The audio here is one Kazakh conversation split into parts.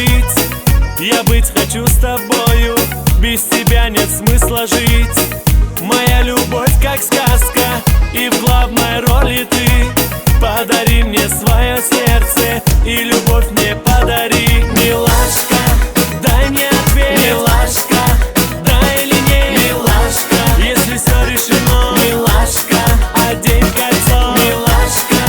жить. Я быть хочу с тобою, без тебя нет смысла жить. Моя любовь как сказка, и в главной роли ты. Подари мне свое сердце, и любовь мне подари. Милашка, дай мне ответ. Милашка, да или нет. Милашка, если все решено. Милашка, одень кольцо. Милашка,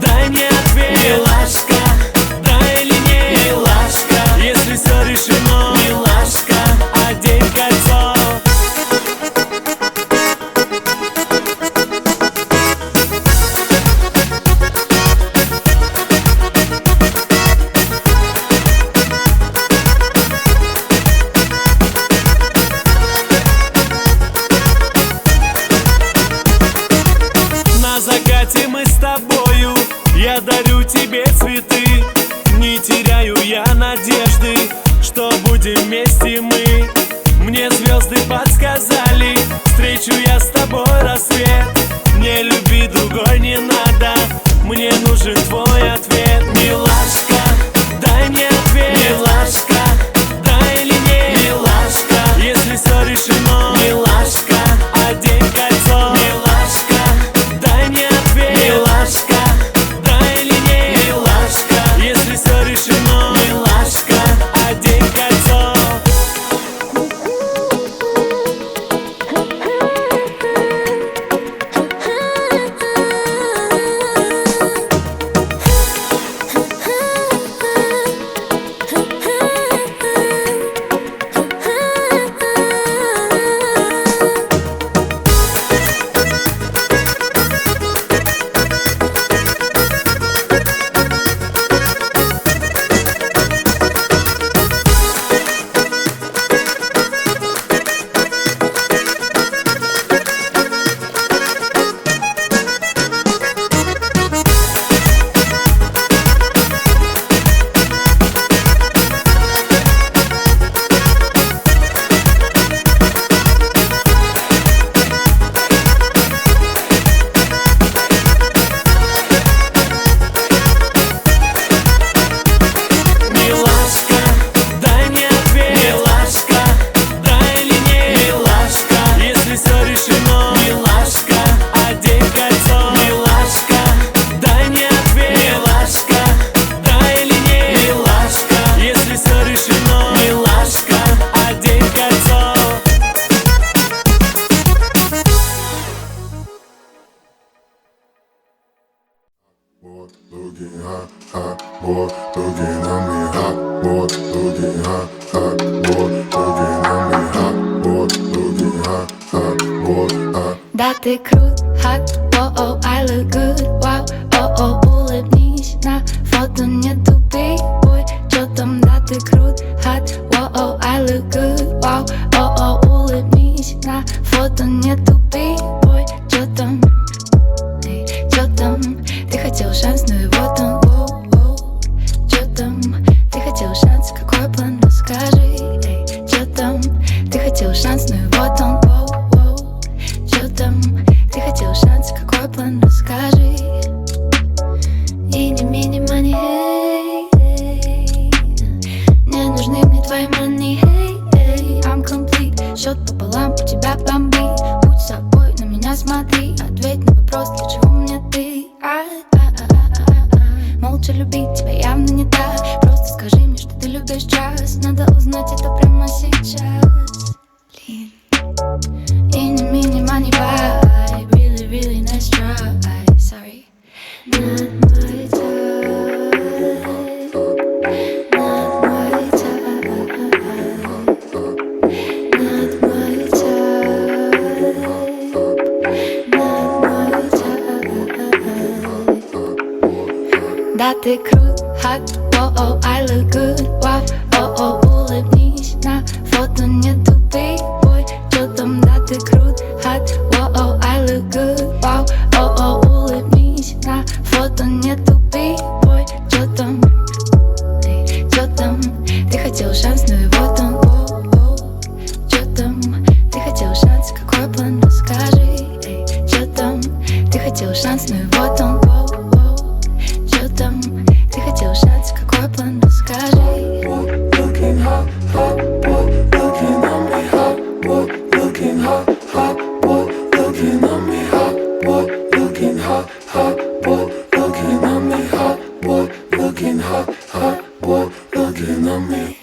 дай мне ответ. Милашка, да или нет. Милашка, если все решено. Милашка, одень кольцо. На закате мы с тобою, я дарю тебе цветы. Не теряю я надежды, что будем вместе мы. Мне звезды подсказали, встречу я с тобой рассвет. Мне любви другой не надо, мне нужен твой ответ. Милашка, дай мне ответ. Милашка, да или нет. Милашка, если все решено. Милашка, одень кольцо. Милашка, дай мне ответ. Милашка, да или нет. Милашка, если все решено. Милашка, одень кольцо. Looking hot, hot, boy, looking at me hot, boy, looking hot, hot, boy, looking at me hot, boy, looking hot, hot, boy, hot. Да ты крут, hot, oh, I look good, wow, oh, улыбнись, на фото не тупи, ой, чё там, да ты крут, hot, oh, I look good, wow, oh, улыбнись, на фото не тупи, ой, чё там, чё там, ты хотел шанс, но его там, чё там, ты хотел шанс, какой план, расскажи, чё там, ты хотел шанс, но его там, чё там, ты хотел шанс, какой план, расскажи. Мини, мани, не нужны мне твои мани, I'm complete, счет пополам, у тебя бомбит. Будь собой, на меня смотри, ответь на вопрос, для чего мне ты. Молча любить тебя явно не так. Просто скажи мне, что ты любишь час. Надо узнать это прямо сейчас. Блин. Мини, мани, vibe. Really, really nice try. Sorry. Not my type. Not my type. Not my type. Not my type. Да ты крут, hot, oh, I look good, wow, oh, улыбнись, на фото не тупи, ой, чё там, да ты крут, hot, oh, I look good, wow, oh, улыбнись, на фото не тупи, ой, чё там, ты хотел шанс, но его там, чё там, ты хотел шанс, какой план, расскажи, чё там, ты хотел шанс, но его там, чё там, ты хотел шанс, какой план, расскажи. looking hot, hot boy, looking at me, hot boy, looking hot, hot boy, looking at me, hot boy, looking hot, hot boy, looking at me, hot boy, looking hot, hot boy, looking at me.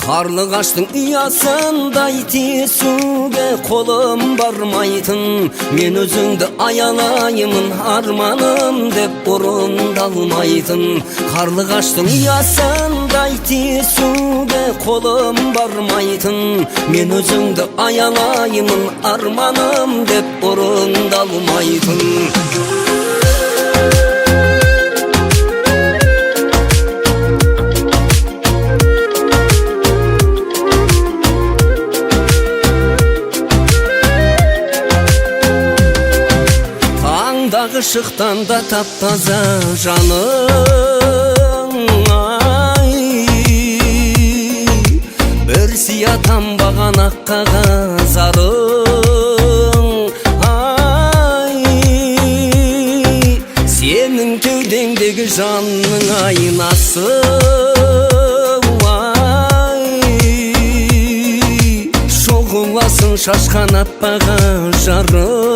Қарлығаштың ұясындай тиесуге қолым бармайтын, мен өзіңді аялаймын, арманым деп орындалмайтын. Қарлығаштың ұясындай тиесуге қолым бармайтын, мен өзіңді аялаймын, арманым деп орындалмайтын. Шықтан да таптаза жаның, ай, бір сия тамбаған ақ қағазарың, ай, сенің кеудеңдегі жанның айнасы, ай, шоғыласын шашқан аппаға жарың,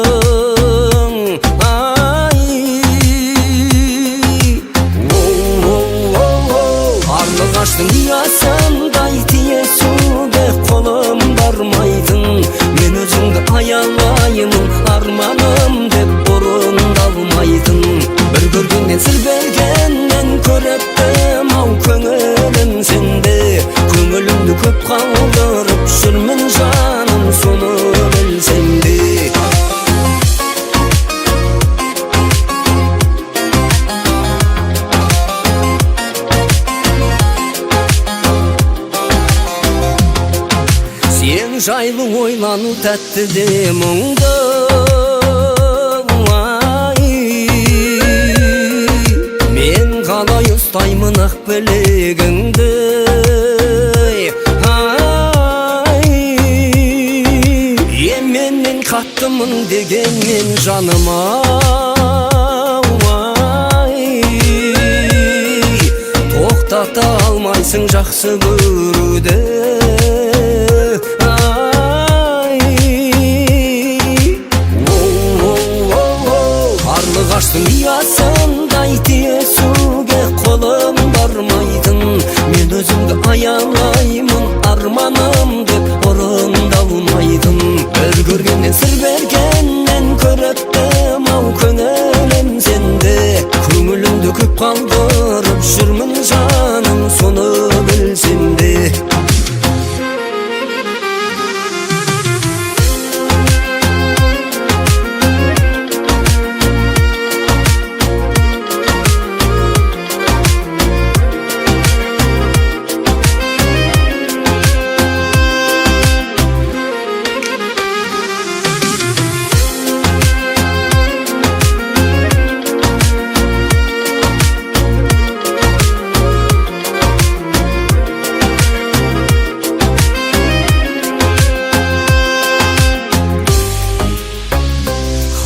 Қарлығаштың ұясындай тиесуге қолым бармайтын, мен өзіңді аялаймын, арманым деп орындалмайтын. Бір көргеннен сыр бергеннен көреттім ау көңілім сенде, көңілімді көп қалдырып жүрмін жаным, соны білсең де. Жайлы ойлану тәтті де мұңды, ай, мен қалай ұстаймын ақ білегіңді, ай, еменнен қаттымын дегенмен жаныма, ай, тоқтата алмайсың жақсы көруді. Қарлығаштың ұясындай тиесуге қолым бармайтын, мен өзіңді аялаймын, арманым деп орындалмайтын. Бір көргеннен сыр бергеннен көреттім ау көңілім сенде, көңілімді көп қалдырып жүрмін жаным, соны білсем де.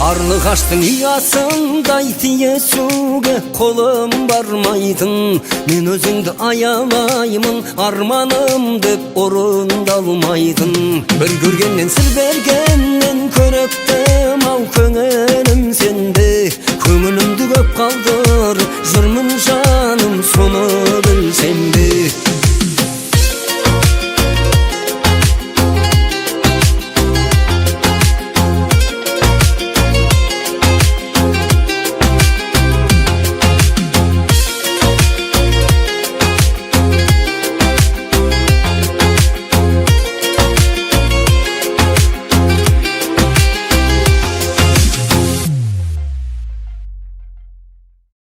Қарлығаштың ұясындай тиесуге қолым бармайтын, мен өзіңді аялаймын, арманым деп орындалмайтын. Бір көргеннен сыр бергеннен көріктім ау